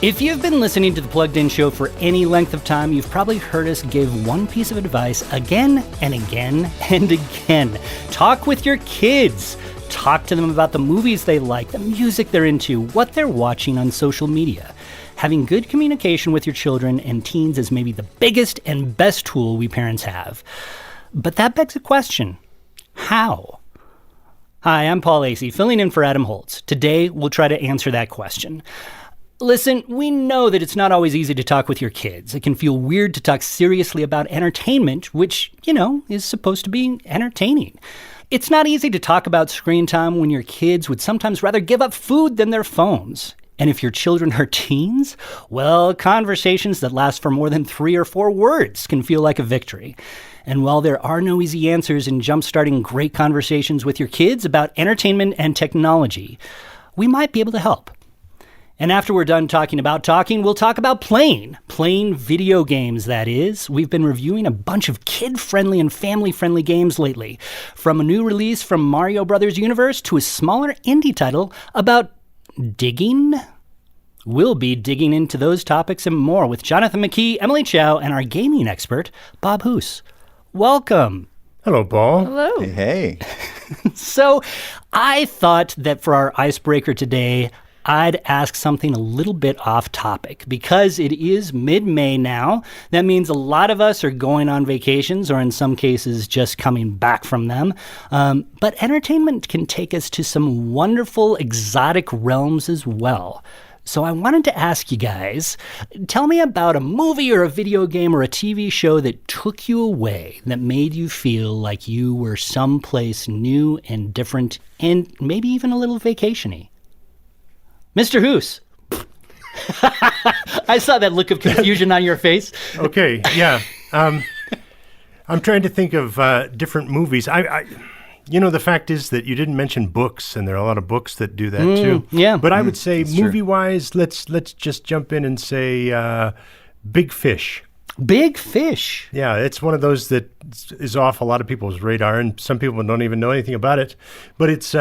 If you've been listening to the Plugged In Show for any length of time, you've probably heard us give one piece of advice again and again and again. Talk with your kids. Talk to them about the movies they like, the music they're into, what they're watching on social media. Having good communication with your children and teens is maybe the biggest and best tool we parents have. But that begs a question. How? Hi, I'm Paul Asay, filling in for Adam Holtz. Today, we'll try to answer that question. Listen, we know that it's not always easy to talk with your kids. It can feel weird to talk seriously about entertainment, which, is supposed to be entertaining. It's not easy to talk about screen time when your kids would sometimes rather give up food than their phones. And if your children are teens, well, conversations that last for more than 3 or 4 words can feel like a victory. And while there are no easy answers in jumpstarting great conversations with your kids about entertainment and technology, we might be able to help. And after we're done talking, we'll talk about playing video games, that is. We've been reviewing a bunch of kid-friendly and family-friendly games lately, from a new release from Mario Brothers universe to a smaller indie title about digging. We'll be digging into those topics and more with Jonathan McKee, Emily Chow, and our gaming expert, Bob Hoose. Welcome. Hello, Paul. Hello. Hey. So I thought that for our icebreaker today, I'd ask something a little bit off topic because it is mid-May now. That means a lot of us are going on vacations or in some cases just coming back from them. But entertainment can take us to some wonderful exotic realms as well. So I wanted to ask you guys, tell me about a movie or a video game or a TV show that took you away, that made you feel like you were someplace new and different and maybe even a little vacation-y. Mr. Hoose. I saw that look of confusion on your face. Okay, yeah. I'm trying to think of different movies. The fact is that you didn't mention books, and there are a lot of books that do that too. Yeah. But I would say movie-wise, let's just jump in and say Big Fish. Big Fish. Yeah, it's one of those that is off a lot of people's radar, and some people don't even know anything about it. But it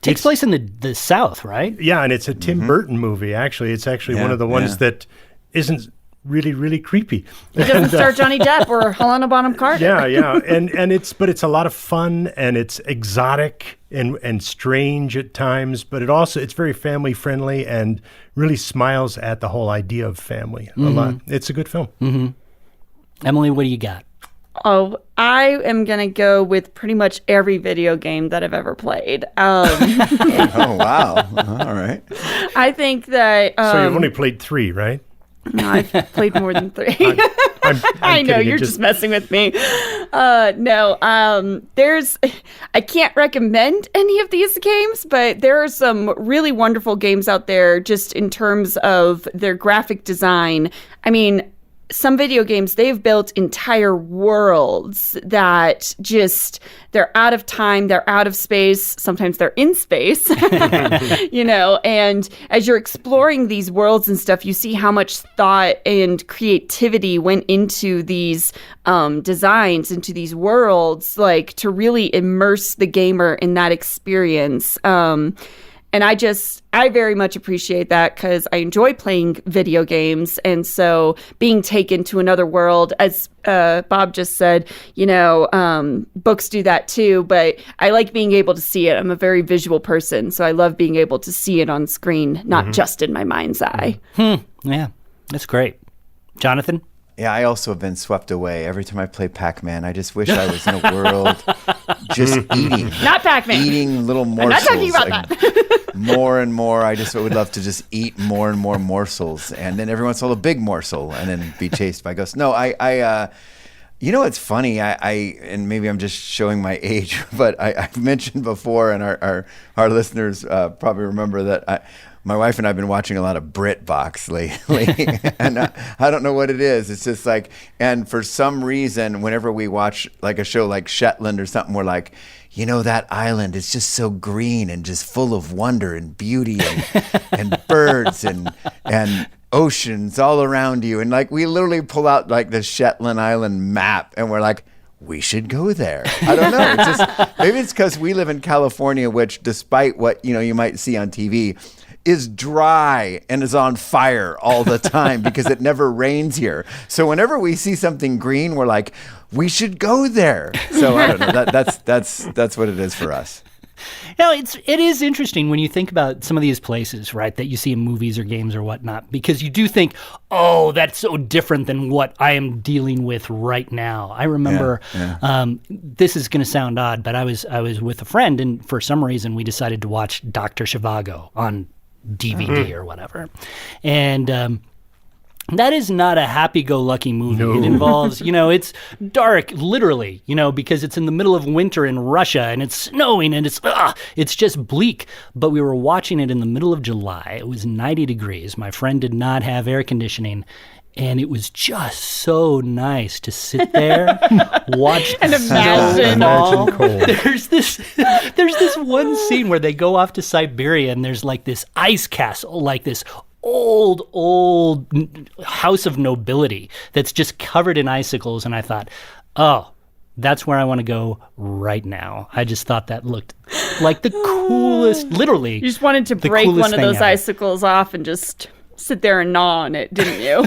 takes place in the South, right? Yeah, and it's a Tim Burton movie, actually. It's actually one of the ones that isn't really, really creepy. It doesn't star Johnny Depp or Helena Bonham Carter. Yeah. And it's a lot of fun, and it's exotic and strange at times, but it's very family friendly and really smiles at the whole idea of family a lot. It's a good film. Mm-hmm. Emily, what do you got? Oh, I am going to go with pretty much every video game that I've ever played. Oh, wow. All right. I think that... so you've only played 3, right? No, I've played more than 3. I'm I know, kidding. you're just messing with me. I can't recommend any of these games, but there are some really wonderful games out there just in terms of their graphic design. I mean, some video games, they've built entire worlds that they're out of time, they're out of space, sometimes they're in space, and as you're exploring these worlds and stuff, you see how much thought and creativity went into these designs, into these worlds, like to really immerse the gamer in that experience. And I very much appreciate that because I enjoy playing video games. And so being taken to another world, as Bob just said, books do that too. But I like being able to see it. I'm a very visual person. So I love being able to see it on screen, not just in my mind's eye. Yeah, that's great. Jonathan? Yeah, I also have been swept away. Every time I play Pac-Man, I just wish I was in a world just eating. Not Pac-Man. Eating little morsels. I'm not talking about that. More and more. I just would love to just eat more and more morsels. And then every once in a while, a big morsel and then be chased by ghosts. No, it's funny. And maybe I'm just showing my age, but I've mentioned before, and our listeners probably remember that my wife and I have been watching a lot of BritBox lately, and I don't know what it is. It's just like, and for some reason, whenever we watch like a show like Shetland or something, we're like, that island is just so green and just full of wonder and beauty and birds and oceans all around you. And like, we literally pull out like the Shetland Island map and we're like, we should go there. I don't know. It's just, maybe it's because we live in California, which despite what, you might see on TV, is dry and is on fire all the time because it never rains here. So whenever we see something green, we're like, we should go there. So I don't know. That's what it is for us. It is interesting when you think about some of these places, right, that you see in movies or games or whatnot, because you do think, oh, that's so different than what I am dealing with right now. I remember, this is going to sound odd, but I was with a friend, and for some reason we decided to watch Dr. Zhivago on DVD or whatever. And that is not a happy-go-lucky movie. No. It involves, it's dark, literally, because it's in the middle of winter in Russia and it's snowing and it's just bleak. But we were watching it in the middle of July. It was 90 degrees. My friend did not have air conditioning. And it was just so nice to sit there, watch and the imagine cold. There's this one scene where they go off to Siberia and there's like this ice castle, like this old house of nobility that's just covered in icicles. And I thought, oh, that's where I want to go right now. I just thought that looked like the coolest, literally. You just wanted to break one of those icicles off and just sit there and gnaw on it, didn't you?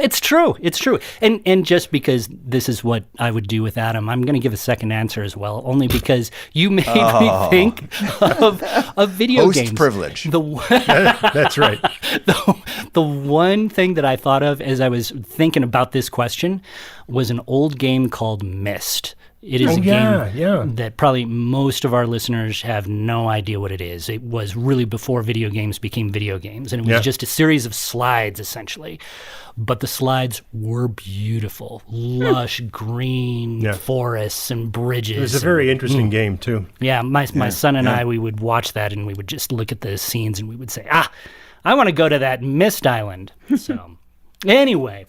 It's true. And just because this is what I would do with Adam, I'm going to give a second answer as well, only because you made me think of video games. Host privilege. That's right. The one thing that I thought of as I was thinking about this question was an old game called Myst. It is a game that probably most of our listeners have no idea what it is. It was really before video games became video games, and it was just a series of slides, essentially. But the slides were beautiful. Lush green forests and bridges. It was a very interesting game, too. Yeah, my son and I, we would watch that, and we would just look at the scenes, and we would say, I want to go to that Myst Island. So anyway,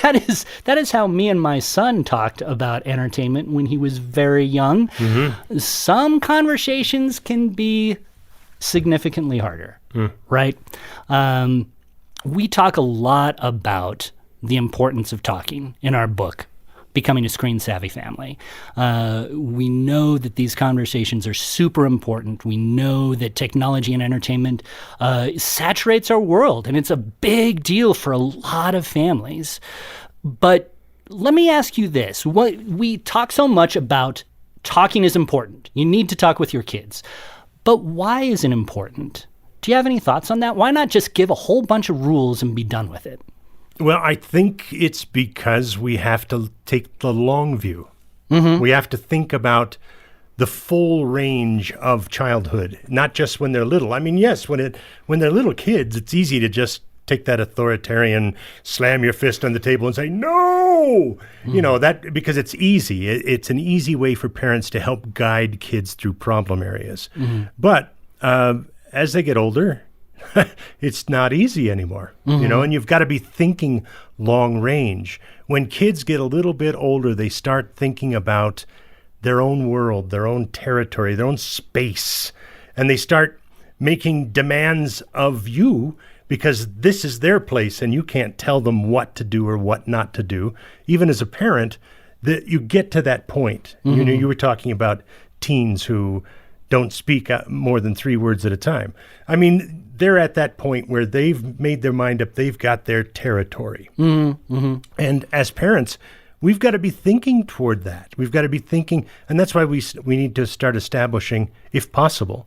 that is how me and my son talked about entertainment when he was very young. Mm-hmm. Some conversations can be significantly harder, right? We talk a lot about the importance of talking in our book, Becoming a Screen Savvy Family. We know that these conversations are super important. We know that technology and entertainment saturates our world, and it's a big deal for a lot of families. But let me ask you this. We talk so much about talking is important. You need to talk with your kids. But why is it important? Do you have any thoughts on that? Why not just give a whole bunch of rules and be done with it? Well, I think it's because we have to take the long view. Mm-hmm. We have to think about the full range of childhood, not just when they're little. I mean, yes, when they're little kids, it's easy to just take that authoritarian, slam your fist on the table and say, no! Mm-hmm. That because it's easy. It's an easy way for parents to help guide kids through problem areas. Mm-hmm. But as they get older, it's not easy anymore, and you've got to be thinking long range. When kids get a little bit older, they start thinking about their own world, their own territory, their own space, and they start making demands of you because this is their place and you can't tell them what to do or what not to do. Even as a parent, that you get to that point. Mm-hmm. You were talking about teens who don't speak more than 3 words at a time. I mean, they're at that point where they've made their mind up. They've got their territory. Mm-hmm. And as parents, we've got to be thinking toward that. We've got to be thinking, and that's why we need to start establishing, if possible,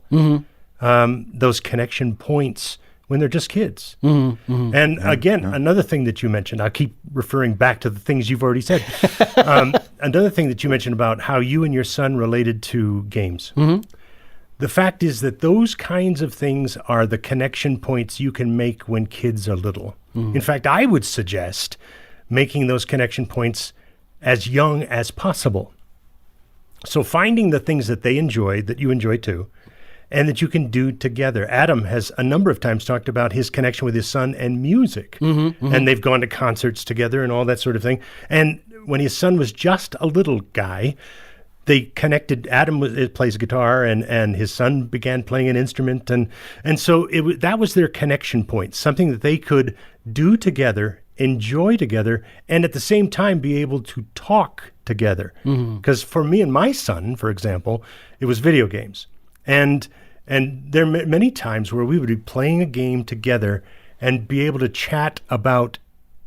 those connection points when they're just kids. Mm-hmm. And again, another thing that you mentioned, I'll keep referring back to the things you've already said. Another thing that you mentioned about how you and your son related to games. Mm-hmm. The fact is that those kinds of things are the connection points you can make when kids are little. Mm. In fact, I would suggest making those connection points as young as possible. So finding the things that they enjoy, that you enjoy too, and that you can do together. Adam has a number of times talked about his connection with his son and music. And they've gone to concerts together and all that sort of thing. And when his son was just a little guy, they connected. Adam plays guitar, and his son began playing an instrument, and so that was their connection point, something that they could do together, enjoy together, and at the same time be able to talk together. Because for me and my son, for example, it was video games, and And there are many times where we would be playing a game together and be able to chat about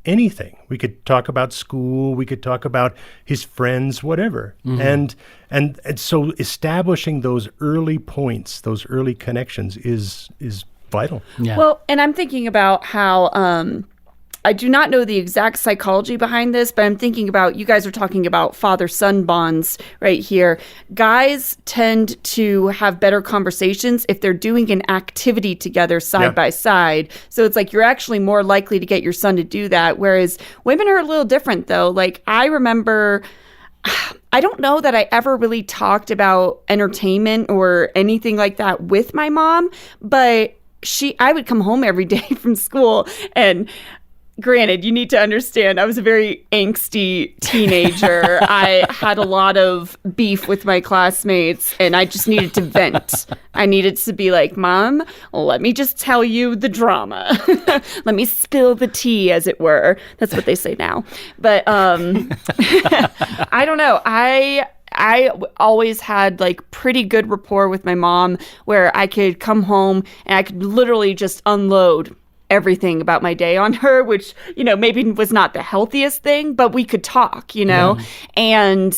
anything. We could talk about school, we could talk about his friends, whatever. And so establishing those early points, those early connections is vital. Yeah. Well, and I'm thinking about how I do not know the exact psychology behind this, but I'm thinking about, you guys are talking about father-son bonds right here. Guys tend to have better conversations if they're doing an activity together side by side. So it's like you're actually more likely to get your son to do that. Whereas women are a little different, though. Like, I remember, I don't know that I ever really talked about entertainment or anything like that with my mom, but I would come home every day from school, and granted, you need to understand, I was a very angsty teenager. I had a lot of beef with my classmates, and I just needed to vent. I needed to be like, Mom, let me just tell you the drama. Let me spill the tea, as it were. That's what they say now. But I don't know. I always had like pretty good rapport with my mom, where I could come home and I could literally just unload everything about my day on her, which, maybe was not the healthiest thing, but we could talk, And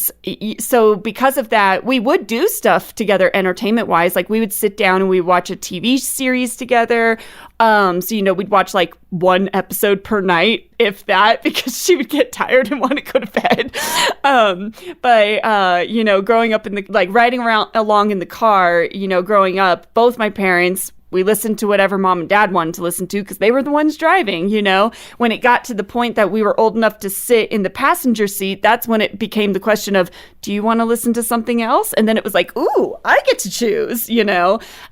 so because of that, we would do stuff together entertainment wise. Like, we would sit down and we'd watch a TV series together. So, we'd watch like one episode per night, if that, because she would get tired and want to go to bed. But growing up riding along in the car, growing up, both my parents, we listened to whatever mom and dad wanted to listen to because they were the ones driving, When it got to the point that we were old enough to sit in the passenger seat, that's when it became the question of, do you want to listen to something else? And then it was like, ooh, I get to choose,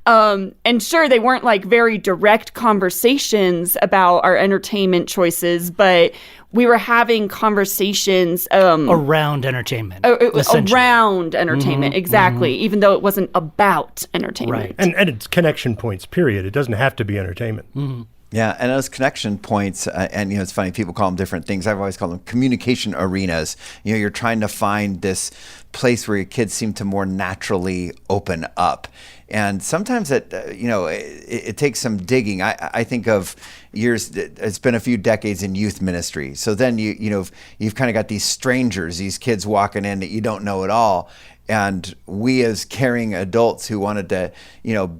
And sure, they weren't like very direct conversations about our entertainment choices, but we were having conversations around entertainment. Around entertainment, exactly. Even though it wasn't about entertainment. Right. And it's connection points, period. It doesn't have to be entertainment. Yeah, and those connection points, and it's funny, people call them different things. I've always called them communication arenas. You're trying to find this place where your kids seem to more naturally open up. And sometimes it takes some digging. I think of years, it's been a few decades in youth ministry. So then you've kind of got these strangers, these kids walking in that you don't know at all. And we, as caring adults who wanted to,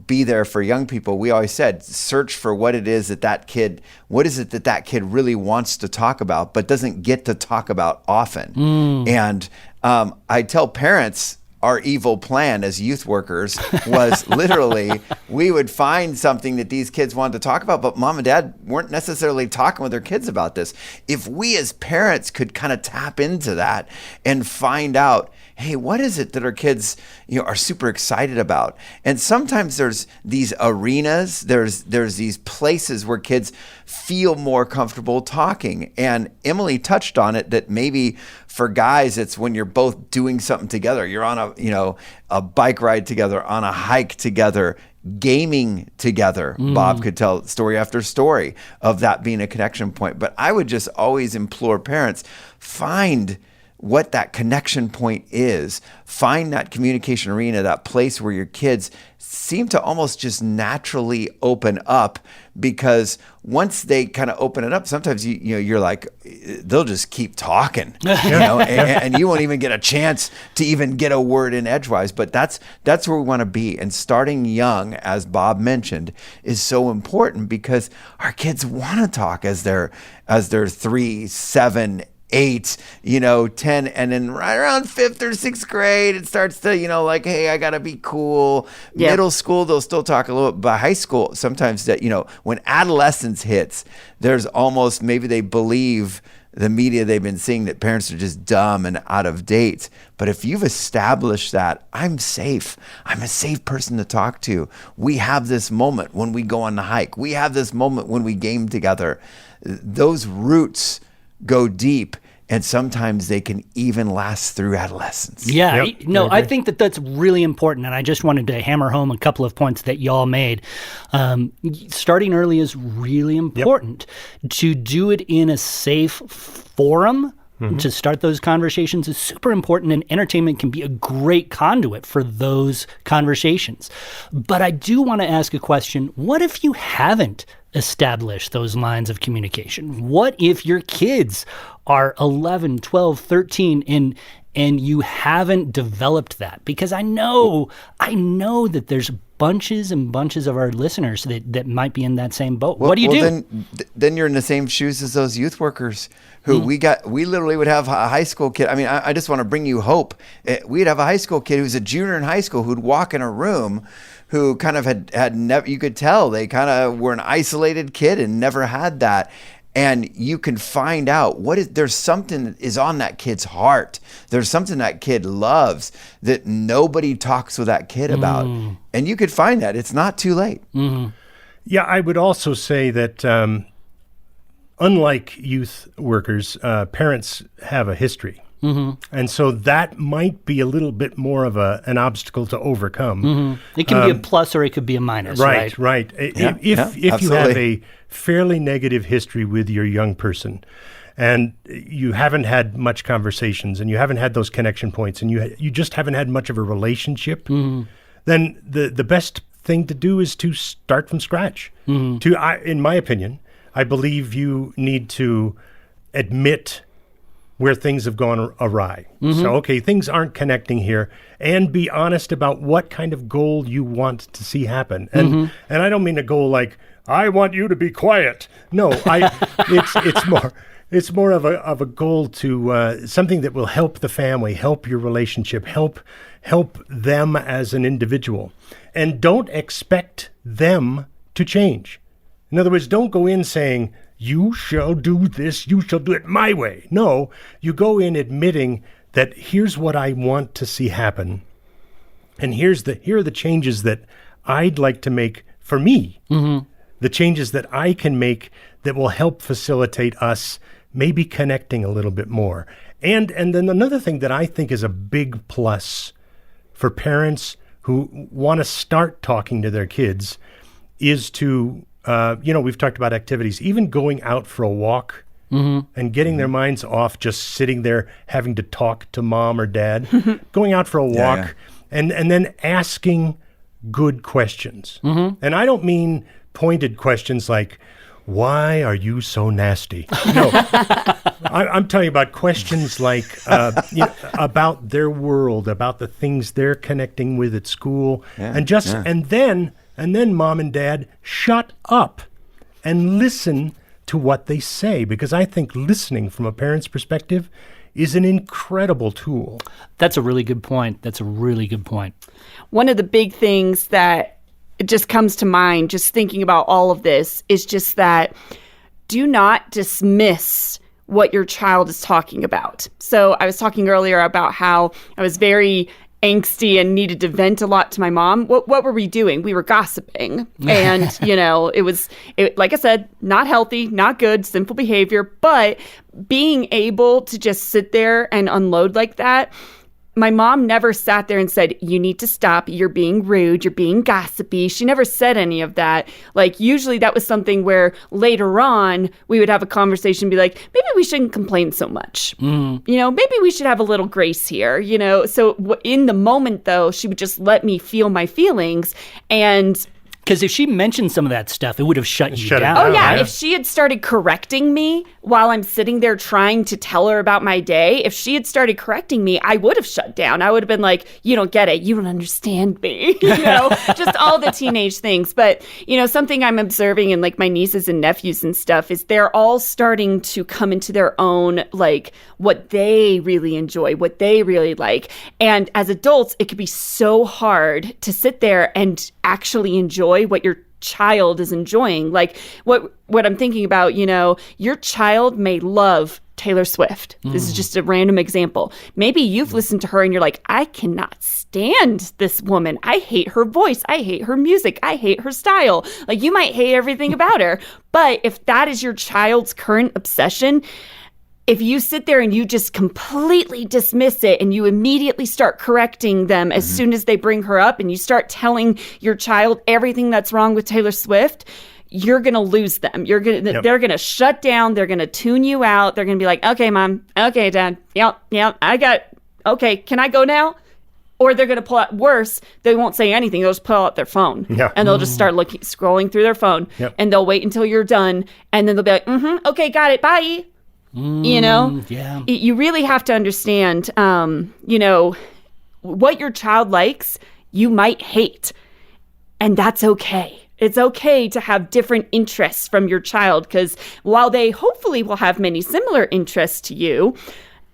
be there for young people, we always said, search for what it is that kid really wants to talk about, but doesn't get to talk about often. And I tell parents, our evil plan as youth workers was literally, we would find something that these kids wanted to talk about, but mom and dad weren't necessarily talking with their kids about this. If we as parents could kind of tap into that and find out, hey, what is it that our kids, are super excited about? And sometimes there's these arenas, there's these places where kids feel more comfortable talking. And Emily touched on it, that maybe for guys, it's when you're both doing something together. You're on a bike ride together, on a hike together, gaming together. Bob could tell story after story of that being a connection point. But I would just always implore parents, find what that connection point is. Find that communication arena, that place where your kids seem to almost just naturally open up, because once they kind of open it up, sometimes you're like, they'll just keep talking, and you won't even get a chance to even get a word in edgewise. But that's where we want to be. And starting young, as Bob mentioned, is so important, because our kids want to talk as they're 3, 7, 8, 10, and then right around 5th or 6th grade, it starts to, like, hey, I got to be cool. Yep. Middle school, they'll still talk a little bit. But high school, sometimes that, when adolescence hits, there's almost, maybe they believe the media they've been seeing, that parents are just dumb and out of date. But if you've established that, I'm safe. I'm a safe person to talk to. We have this moment when we go on the hike. We have this moment when we game together. Those roots go deep, and sometimes they can even last through adolescence. Yeah, Yep. I think that's really important, and I just wanted to hammer home a couple of points that y'all made. Starting early is really important. To do it in a safe forum to start those conversations is super important, and entertainment can be a great conduit for those conversations. But I do want to ask a question. What if you haven't established those lines of communication? What if your kids are 11, 12, 13 and you haven't developed that? Because I know that there's bunches and bunches of our listeners that might be in that same boat. What do you do? Then you're in the same shoes as those youth workers who we literally would have a high school kid. I mean, I just want to bring you hope. We'd have a high school kid who's a junior in high school who'd walk in a room who kind of had never, you could tell they kind of were an isolated kid and never had that. And you can find out there's something that is on that kid's heart. There's something that kid loves that nobody talks with that kid about. And you could find that. It's not too late. Yeah, I would also say that unlike youth workers, parents have a history. And so that might be a little bit more of an obstacle to overcome. It can be a plus or it could be a minus, right? Right. If you have a fairly negative history with your young person and you haven't had much conversations and you haven't had those connection points and you just haven't had much of a relationship, then the best thing to do is to start from scratch. In my opinion, I believe you need to admit where things have gone awry. So, okay, things aren't connecting here, and be honest about what kind of goal you want to see happen. And I don't mean a goal like, I want you to be quiet. No, it's more of a goal to something that will help the family, help your relationship, help them as an individual. And don't expect them to change. In other words, don't go in saying, you shall do this, you shall do it my way. No, you go in admitting that here's what I want to see happen. And here are the changes that I'd like to make for me. The changes that I can make that will help facilitate us maybe connecting a little bit more. And then another thing that I think is a big plus for parents who want to start talking to their kids is to we've talked about activities, even going out for a walk and getting their minds off just sitting there having to talk to mom or dad, going out for a walk and then asking good questions. And I don't mean pointed questions like, why are you so nasty? No, I'm talking about questions like about their world, about the things they're connecting with at school, and then mom and dad shut up and listen to what they say, because I think listening from a parent's perspective is an incredible tool. That's a really good point. One of the big things that just comes to mind just thinking about all of this is just that do not dismiss what your child is talking about. So I was talking earlier about how I was very angsty and needed to vent a lot to my mom. What were we doing? We were gossiping. And, it was, like I said, not healthy, not good, sinful behavior. But being able to just sit there and unload like that, my mom never sat there and said, you need to stop. You're being rude. You're being gossipy. She never said any of that. Like, usually that was something where later on we would have a conversation and be like, maybe we shouldn't complain so much. Maybe we should have a little grace here, So in the moment, though, she would just let me feel my feelings. And because if she mentioned some of that stuff, it would have shut you down. Oh, yeah. If she had started correcting me while I'm sitting there trying to tell her about my day, if she had started correcting me, I would have shut down. I would have been like, you don't get it. You don't understand me. Just all the teenage things. But, something I'm observing in like my nieces and nephews and stuff is they're all starting to come into their own, like what they really enjoy, what they really like. And as adults, it could be so hard to sit there and actually enjoy what your child is enjoying. Like what I'm thinking about, your child may love Taylor Swift. This is just a random example. Maybe you've listened to her and you're like, I cannot stand this woman. I hate her voice. I hate her music. I hate her style. Like, you might hate everything about her. But if that is your child's current obsession, if you sit there and you just completely dismiss it and you immediately start correcting them as soon as they bring her up and you start telling your child everything that's wrong with Taylor Swift, you're going to lose them. They're going to shut down. They're going to tune you out. They're going to be like, okay, mom. Okay, dad. Yep. Okay, can I go now? Or they're going to pull out, worse, they won't say anything. They'll just pull out their phone. Yeah. And they'll just start scrolling through their phone. Yep. And they'll wait until you're done. And then they'll be like, okay, got it. Bye. Yeah. You really have to understand, what your child likes, you might hate. And that's okay. It's okay to have different interests from your child, because while they hopefully will have many similar interests to you,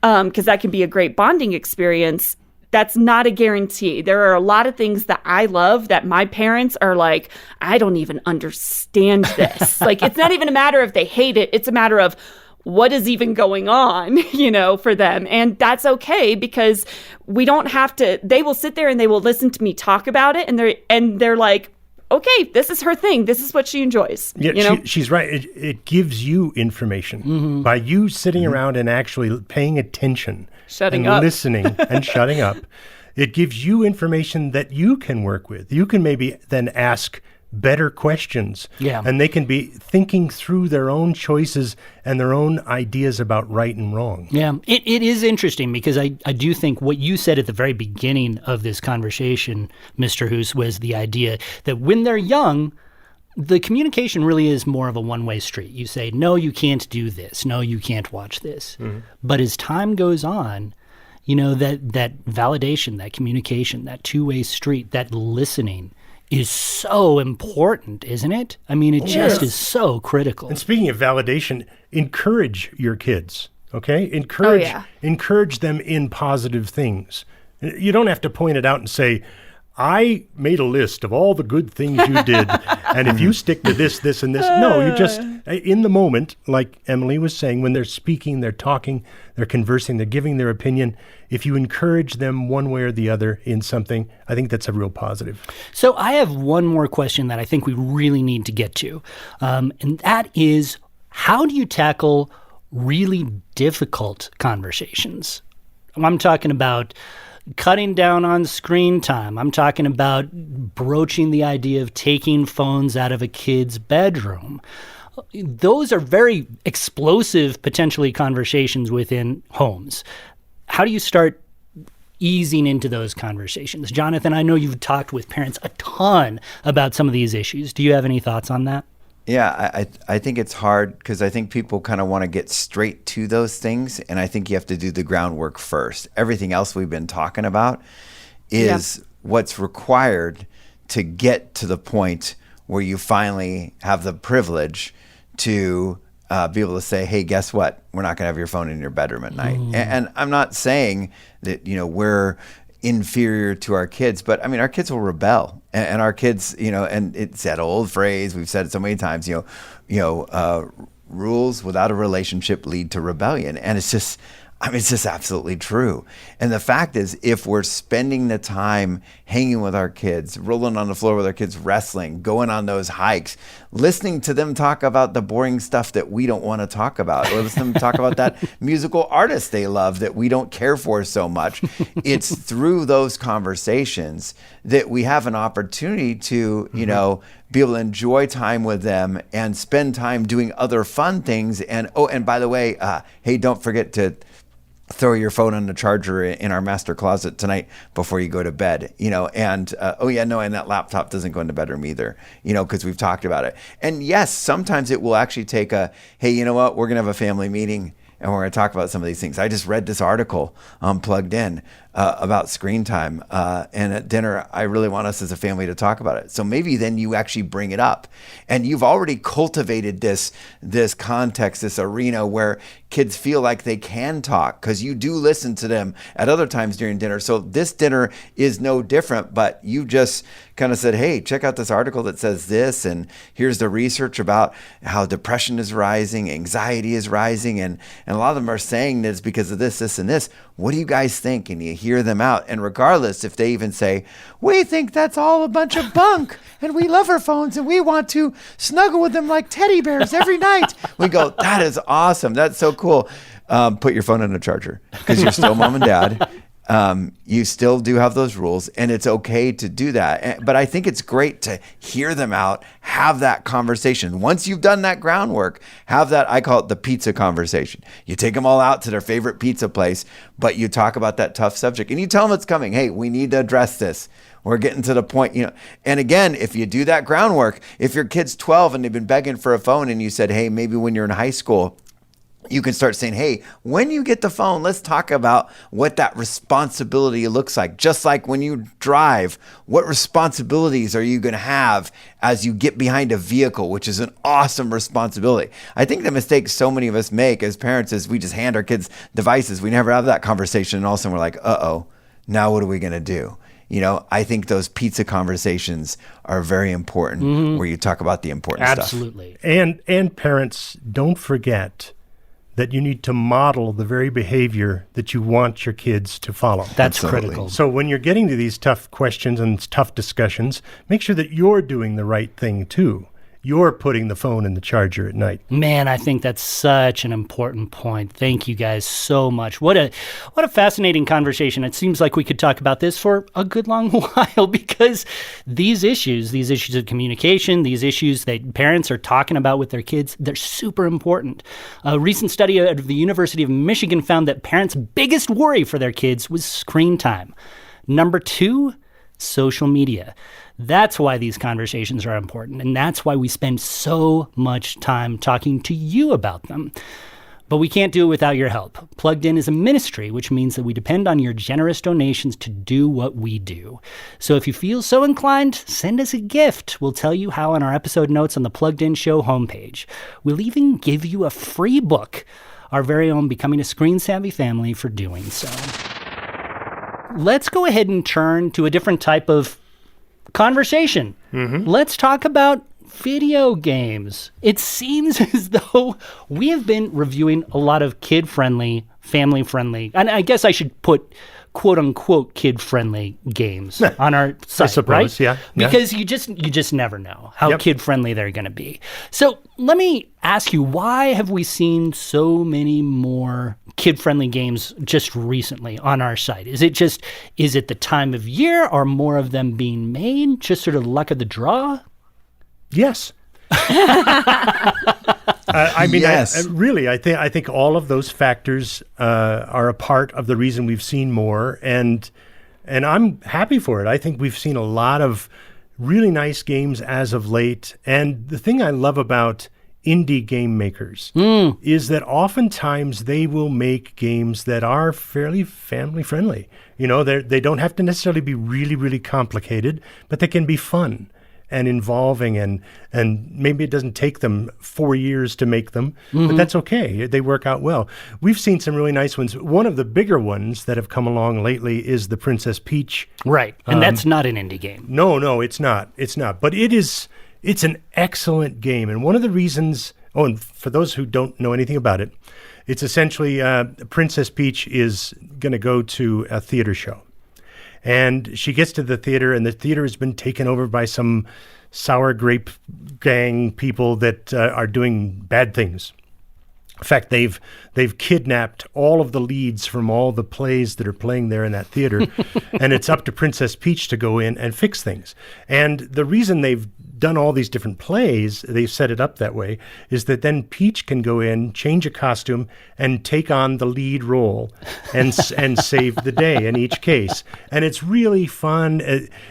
because that can be a great bonding experience, that's not a guarantee. There are a lot of things that I love that my parents are like, I don't even understand this. Like, it's not even a matter of they hate it. It's a matter of what is even going on, for them. And that's okay, because we don't have to, they will sit there and they will listen to me talk about it. And they're like, okay, this is her thing. This is what she enjoys. Yeah, she's right. It gives you information by you sitting around and actually paying attention, listening and shutting up. It gives you information that you can work with. You can maybe then ask better questions. Yeah. And they can be thinking through their own choices and their own ideas about right and wrong. Yeah, it is interesting, because I do think what you said at the very beginning of this conversation, Mr. Hoose, was the idea that when they're young, the communication really is more of a one-way street. You say, no, you can't do this. No, you can't watch this. Mm-hmm. But as time goes on, that validation, that communication, that two-way street, that listening is so important, isn't it? I mean, it just is so critical. And speaking of validation, encourage your kids, okay? Encourage them in positive things. You don't have to point it out and say, I made a list of all the good things you did, and if you stick to this, this, and this. No, you just, in the moment, like Emily was saying, when they're speaking, they're talking, they're conversing, they're giving their opinion, if you encourage them one way or the other in something, I think that's a real positive. So I have one more question that I think we really need to get to, and that is, how do you tackle really difficult conversations? I'm talking about cutting down on screen time. I'm talking about broaching the idea of taking phones out of a kid's bedroom. Those are very explosive, potentially, conversations within homes. How do you start easing into those conversations? Jonathan, I know you've talked with parents a ton about some of these issues. Do you have any thoughts on that? Yeah, I think it's hard, because I think people kind of want to get straight to those things, and I think you have to do the groundwork first. Everything else we've been talking about is what's required to get to the point where you finally have the privilege to be able to say, hey, guess what? We're not going to have your phone in your bedroom at night. And I'm not saying that, we're inferior to our kids, but I mean, our kids will rebel, and our kids, and it's that old phrase, we've said it so many times, rules without a relationship lead to rebellion. And it's just absolutely true. And the fact is, if we're spending the time hanging with our kids, rolling on the floor with our kids, wrestling, going on those hikes, listening to them talk about the boring stuff that we don't want to talk about, or listening to them talk about that musical artist they love that we don't care for so much, it's through those conversations that we have an opportunity to, be able to enjoy time with them and spend time doing other fun things. And, and by the way, hey, don't forget to throw your phone on the charger in our master closet tonight before you go to bed, and and that laptop doesn't go in the bedroom either, because we've talked about it. And yes, sometimes it will actually take hey, you know what, we're going to have a family meeting and we're going to talk about some of these things. I just read this article on Plugged In about screen time. And at dinner, I really want us as a family to talk about it. So maybe then you actually bring it up. And you've already cultivated this context, this arena where kids feel like they can talk because you do listen to them at other times during dinner. So this dinner is no different, but you just kind of said, hey, check out this article that says this, and here's the research about how depression is rising, anxiety is rising, and a lot of them are saying this because of this, this, and this. What do you guys think? And you hear them out. And regardless if they even say, we think that's all a bunch of bunk, and we love our phones, and we want to snuggle with them like teddy bears every night. We go, that is awesome. That's so cool. Put your phone on a charger because you're still mom and dad. You still do have those rules, and it's okay to do that. But I think it's great to hear them out, have that conversation. Once you've done that groundwork, have that, I call it the pizza conversation. You take them all out to their favorite pizza place, but you talk about that tough subject, and you tell them it's coming. Hey, we need to address this. We're getting to the point, And again, if you do that groundwork, if your kid's 12 and they've been begging for a phone and you said, hey, maybe when you're in high school, you can start saying, hey, when you get the phone, let's talk about what that responsibility looks like. Just like when you drive, what responsibilities are you going to have as you get behind a vehicle, which is an awesome responsibility. I think the mistake so many of us make as parents is we just hand our kids devices. We never have that conversation. And all of a sudden we're like, uh-oh, now what are we going to do? I think those pizza conversations are very important where you talk about the important stuff. Absolutely. And parents, don't forget that you need to model the very behavior that you want your kids to follow. That's Absolutely. critical. So when you're getting to these tough questions and tough discussions, make sure that you're doing the right thing too. You're putting the phone in the charger at night. Man, I think that's such an important point. Thank you guys so much. What a fascinating conversation. It seems like we could talk about this for a good long while because these issues of communication, these issues that parents are talking about with their kids, they're super important. A recent study out of the University of Michigan found that parents' biggest worry for their kids was screen time. Number 2, social media. That's why these conversations are important, and that's why we spend so much time talking to you about them. But we can't do it without your help. Plugged In is a ministry, which means that we depend on your generous donations to do what we do. So if you feel so inclined, send us a gift. We'll tell you how in our episode notes on the Plugged In Show homepage. We'll even give you a free book, our very own Becoming a Screen Savvy Family, for doing so. Let's go ahead and turn to a different type of conversation. Let's talk about video games. It seems as though we have been reviewing a lot of kid-friendly, family-friendly, and I guess I should put quote-unquote kid-friendly games on our site, I suppose, right? yeah. Because you just never know how kid-friendly they're going to be. So let me ask you, why have we seen so many more kid-friendly games just recently on our site? Is it the time of year? Are more of them being made? Just sort of luck of the draw? Yes. I mean, Yes. I think all of those factors are a part of the reason we've seen more, and I'm happy for it. I think we've seen a lot of really nice games as of late, and the thing I love about indie game makers is that oftentimes they will make games that are fairly family friendly. They don't have to necessarily be really, really complicated, but they can be fun and involving, and maybe it doesn't take them 4 years to make them, but that's okay. They work out well. We've seen some really nice ones. One of the bigger ones that have come along lately is the Princess Peach. Right, and that's not an indie game. No, it's not. It's not. But it's an excellent game. And one of the reasons, and for those who don't know anything about it, it's essentially Princess Peach is going to go to a theater show. And she gets to the theater, and the theater has been taken over by some sour grape gang people that are doing bad things. In fact, they've kidnapped all of the leads from all the plays that are playing there in that theater, and it's up to Princess Peach to go in and fix things. And the reason they've done all these different plays, they've set it up that way, is that then Peach can go in, change a costume, and take on the lead role and save the day in each case. And it's really fun.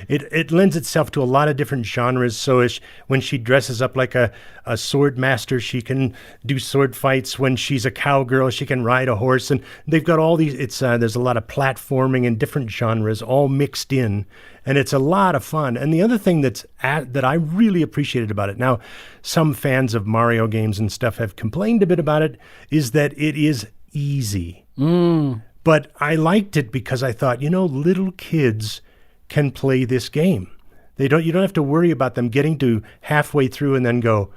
It lends itself to a lot of different genres. So when she dresses up like a sword master, she can do sword fights. When she's a cowgirl, she can ride a horse. And they've got all these, there's a lot of platforming in different genres all mixed in. And it's a lot of fun. And the other thing that I really appreciated about it, now some fans of Mario games and stuff have complained a bit about it, is that it is easy. But I liked it because I thought, little kids can play this game. You don't have to worry about them getting to halfway through and then go,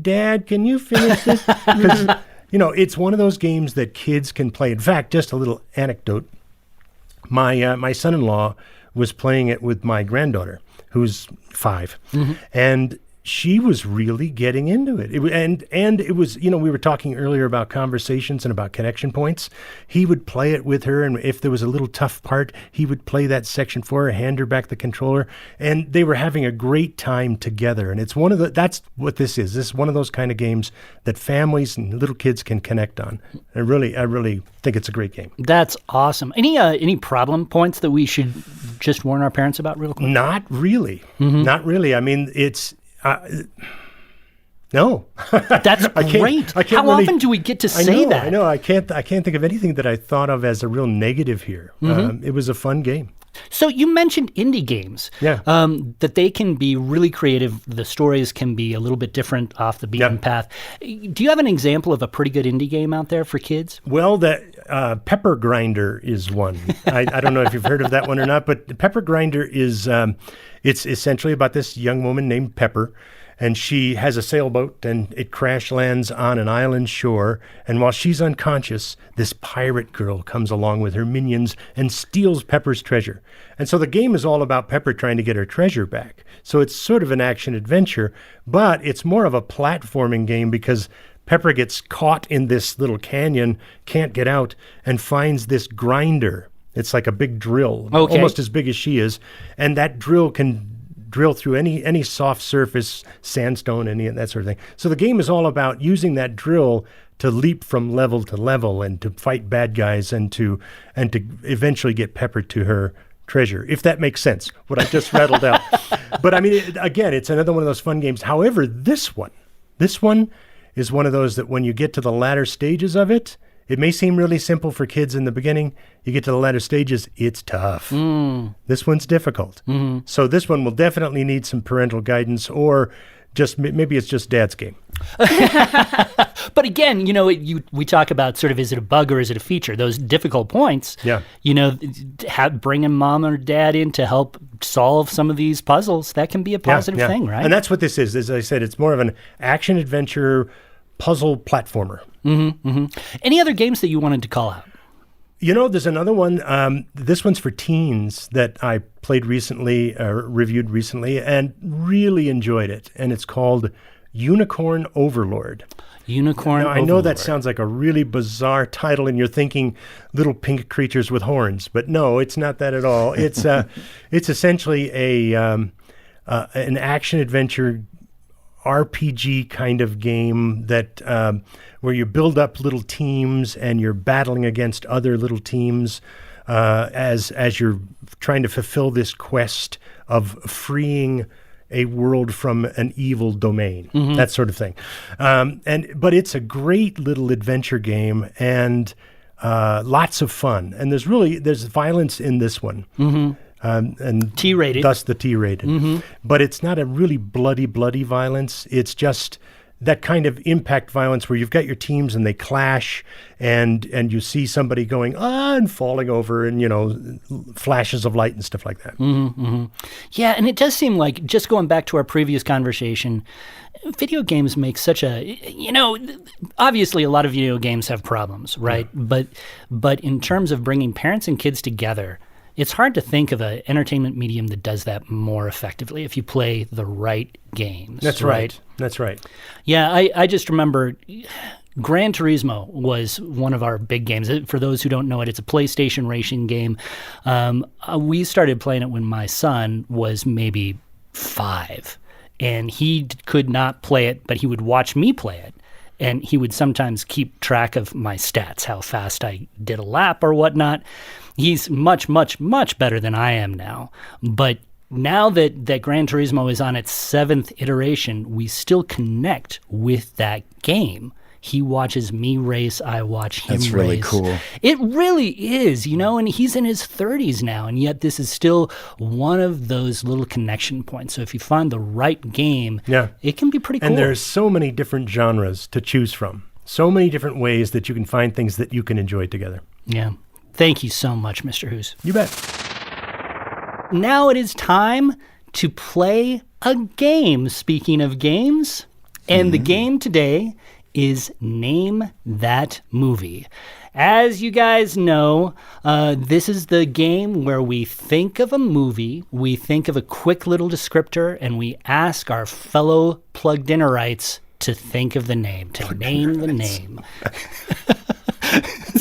Dad, can you finish this? Because, it's one of those games that kids can play. In fact, just a little anecdote. My son-in-law was playing it with my granddaughter, who's 5, and she was really getting into it. And it was, we were talking earlier about conversations and about connection points. He would play it with her, and if there was a little tough part, he would play that section for her, hand her back the controller, and they were having a great time together. And it's that's what this is. This is one of those kind of games that families and little kids can connect on. I really think it's a great game. That's awesome. Any problem points that we should just warn our parents about real quick? Not really. Not really. I mean, it's... no. That's great. How often do we get to say that? I know. I can't think of anything that I thought of as a real negative here. It was a fun game. So you mentioned indie games. Yeah. That they can be really creative. The stories can be a little bit different off the beaten path. Do you have an example of a pretty good indie game out there for kids? Well, Pepper Grinder is one. I don't know if you've heard of that one or not, but Pepper Grinder is it's essentially about this young woman named Pepper, and she has a sailboat, and it crash lands on an island shore. And while she's unconscious, this pirate girl comes along with her minions and steals Pepper's treasure. And so the game is all about Pepper trying to get her treasure back. So it's sort of an action-adventure, but it's more of a platforming game because Pepper gets caught in this little canyon, can't get out, and finds this grinder. It's like a big drill, almost as big as she is. And that drill can drill through any soft surface, sandstone, any of that sort of thing. So the game is all about using that drill to leap from level to level and to fight bad guys and to eventually get Pepper to her treasure, if that makes sense, what I just rattled out. But I mean, again, it's another one of those fun games. However, this one is one of those that when you get to the latter stages of it, it may seem really simple for kids in the beginning. You get to the latter stages, it's tough. This one's difficult. So this one will definitely need some parental guidance, or just maybe it's just dad's game. But again, we talk about sort of, is it a bug or is it a feature? Those difficult points, bringing mom or dad in to help solve some of these puzzles, that can be a positive thing, right? And that's what this is. As I said, it's more of an action-adventure puzzle platformer. Any other games that you wanted to call out? There's another one. This one's for teens that I played recently, reviewed recently, and really enjoyed it. And it's called Unicorn Overlord. Unicorn Overlord. I know that sounds like a really bizarre title, and you're thinking little pink creatures with horns, but no, it's not that at all. It's essentially an action adventure RPG kind of game that where you build up little teams and you're battling against other little teams as you're trying to fulfill this quest of freeing a world from an evil domain, that sort of thing. But it's a great little adventure game and lots of fun. And there's violence in this one. And T-rated. Thus the T-rated. But it's not a really bloody violence. It's just that kind of impact violence where you've got your teams and they clash and you see somebody going, and falling over and, flashes of light and stuff like that. Yeah, and it does seem like, just going back to our previous conversation, video games make such a, obviously a lot of video games have problems, right? Yeah. But in terms of bringing parents and kids together, it's hard to think of an entertainment medium that does that more effectively if you play the right games. That's right. That's right. Yeah, I just remember Gran Turismo was one of our big games. For those who don't know it, it's a PlayStation racing game. We started playing it when my son was maybe 5, and he could not play it, but he would watch me play it. And he would sometimes keep track of my stats, how fast I did a lap or whatnot. He's much, much, much better than I am now. But now that Gran Turismo is on its 7th iteration, we still connect with that game. He watches me race, I watch him race. That's really cool. It really is, and he's in his 30s now, and yet this is still one of those little connection points. So if you find the right game, it can be pretty cool. And there's so many different genres to choose from. So many different ways that you can find things that you can enjoy together. Yeah. Thank you so much, Mr. Hoose. You bet. Now it is time to play a game. Speaking of games, and the game today is Name That Movie. As you guys know, this is the game where we think of a movie, we think of a quick little descriptor, and we ask our fellow plugged-innerites to think of the name, to name the name.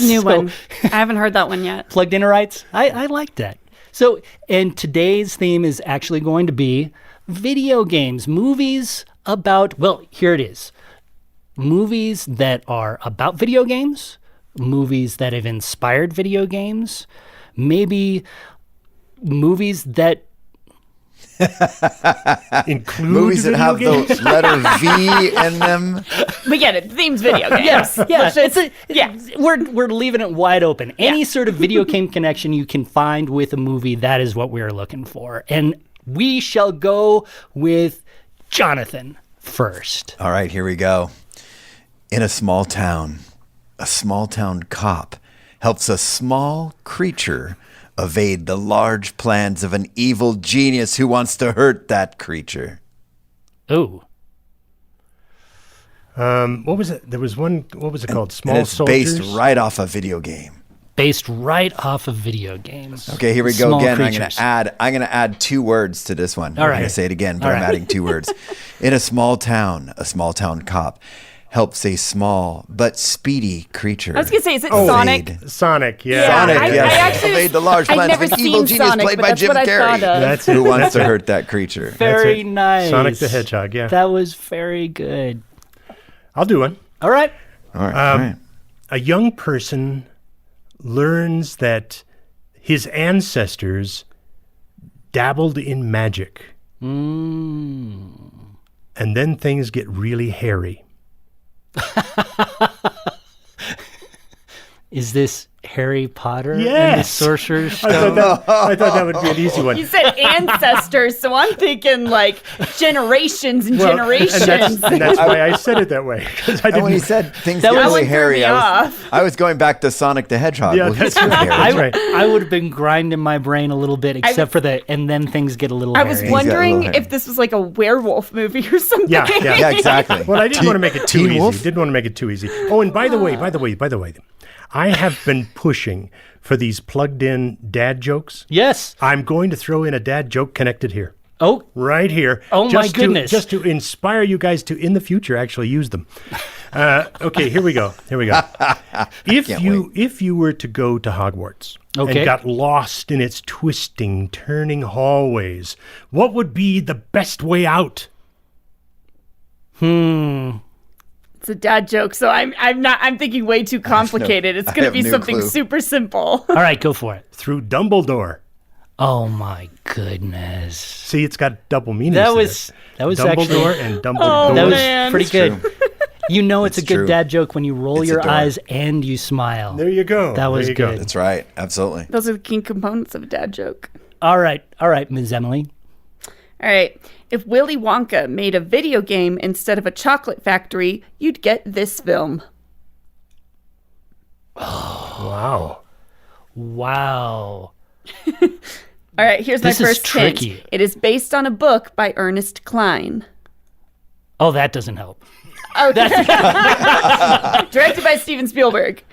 New one. I haven't heard that one yet. Plugged-innerites? I like that. So, and today's theme is actually going to be video games, movies about, well, here it is. Movies that are about video games, movies that have inspired video games, maybe movies that include Movies that have games? the letter V in them. We get it. The theme's video games. Yes, we're leaving it wide open. Any sort of video game connection you can find with a movie, that is what we're looking for. And we shall go with Jonathan first. All right, here we go. In a small town cop helps a small creature evade the large plans of an evil genius who wants to hurt that creature. Ooh. What was it? There was one. What was it called? Small And it's Soldiers. based right off a video game. Based right off of video games. Okay, here we go Small again. creatures. I'm gonna add 2 words to this one. All I'm right. gonna say it again, but All I'm right. adding 2 words. In a small town cop helps a small but speedy creature. I was going to say, is it Sonic? evade- Sonic, yeah. Sonic, I yes. actually Evade the large I'd plans never of an evil seen genius Sonic, played but by that's Jim what I Carrey. thought of. That's it. Who wants That's to it. hurt that creature? Very it. nice. Sonic the Hedgehog, yeah. That was very good. I'll do one. All right. All right. All right. A young person learns that his ancestors dabbled in magic. And then things get really hairy. Is this Harry Potter and the Yes. Sorcerer's I Stone? thought that would be an easy one. You said ancestors, so I'm thinking like generations and Well, generations. and that's why I said it that way. 'Cause I And when he didn't. said things That get was- really That one threw hairy, me off. I was going back to Sonic the Hedgehog. Yeah, Well, he's that's right. hairy. That's right. I would have been grinding my brain a little bit, except for the, and then things get a little I was hairy. wondering little hair. if this was like a werewolf movie or something. Yeah, yeah. Yeah, exactly. Well, I didn't want to make it too Teen easy. Wolf? Didn't want to make it too easy. Oh, and by the way, I have been pushing for these plugged-in dad jokes. Yes. I'm going to throw in a dad joke connected here. Oh, Right here. Oh, my Just goodness. just to inspire you guys to, in the future, actually use them. Okay, here we go. If you were to go to Hogwarts Okay. and got lost in its twisting, turning hallways, what would be the best way out? It's a dad joke, so I'm thinking way too complicated. It's I going to have be no something clue. super simple. all right, go for it. Through Dumbledore. Oh my goodness. See, it's got double meanings. That to was this. actually Dumbledore and Dumbledore. that was man. pretty It's good. true. You know it's a It's good true. dad joke when you roll It's your a door. eyes and you smile. There you go. That was There you go. good. That's right. Absolutely. Those are the key components of a dad joke. All right, Ms. Emily. All right. If Willy Wonka made a video game instead of a chocolate factory, you'd get this film. Wow. Wow. All right, here's This my is first hint. tricky. It is based on a book by Ernest Cline. Oh, that doesn't help. Directed by Steven Spielberg.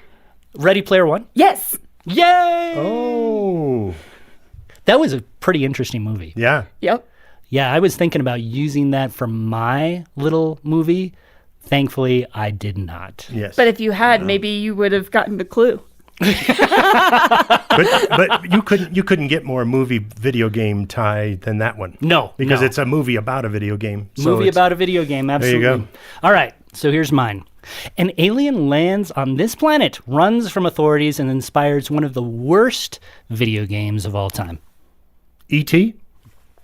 Ready Player One? Yes. Yay! Oh. That was a pretty interesting movie. Yeah. Yep. Yeah, I was thinking about using that for my little movie. Thankfully, I did not. Yes. But if you had, maybe you would have gotten the clue. but you couldn't get more movie video game tie than that one. No, Because no. it's a movie about a video game. So Movie it's- about a video game, absolutely. There you go. All right, so here's mine. An alien lands on this planet, runs from authorities, and inspires one of the worst video games of all time. E.T.?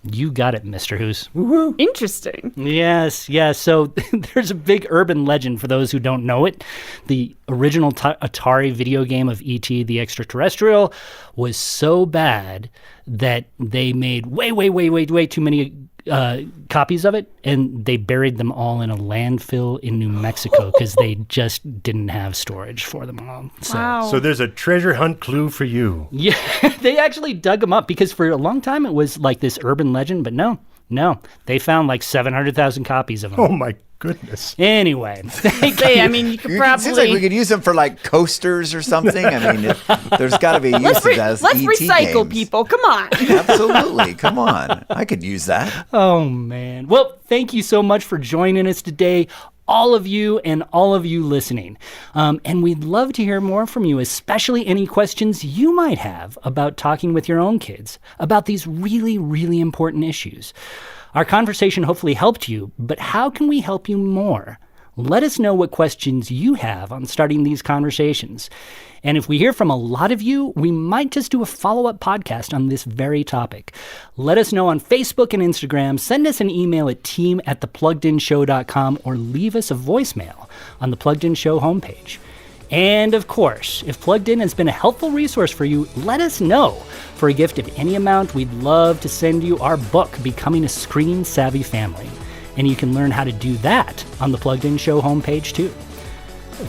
You got it, Mr. Hoose. Interesting. Yes. So there's a big urban legend for those who don't know it. The original Atari video game of E.T. the Extraterrestrial was so bad that they made way too many copies of it, and they buried them all in a landfill in New Mexico because they just didn't have storage for them all. So, Wow. So there's a treasure hunt clue for you. yeah, they actually dug them up because for a long time it was like this urban legend, but no, No, they found like 700,000 copies of them. Oh, my goodness. Anyway, thank Say, you. I mean, you could It probably seems like we could use them for like coasters or something. I mean, there's got to be uses as let's ET recycle games. people. Come on. Absolutely. Come on. I could use that. Oh, man. Well, thank you so much for joining us today, all of you and all of you listening. And we'd love to hear more from you, especially any questions you might have about talking with your own kids about these really, really important issues. Our conversation hopefully helped you, but how can we help you more? Let us know what questions you have on starting these conversations. And if we hear from a lot of you, we might just do a follow-up podcast on this very topic. Let us know on Facebook and Instagram, send us an email at team@thepluggedinshow.com, or leave us a voicemail on the Plugged In Show homepage. And of course, if Plugged In has been a helpful resource for you, let us know. For a gift of any amount, we'd love to send you our book, Becoming a Screen-Savvy Family. And you can learn how to do that on the Plugged In Show homepage too.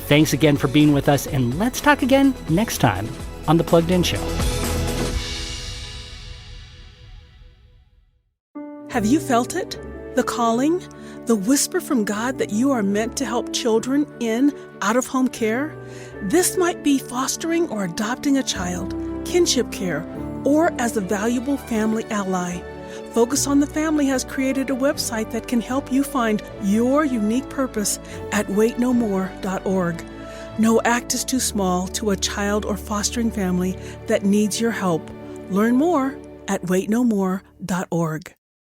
Thanks again for being with us, and let's talk again next time on the Plugged In Show. Have you felt it? The calling? The whisper from God that you are meant to help children in out-of-home care? This might be fostering or adopting a child, kinship care, or as a valuable family ally. Focus on the Family has created a website that can help you find your unique purpose at waitnomore.org. No act is too small to a child or fostering family that needs your help. Learn more at waitnomore.org.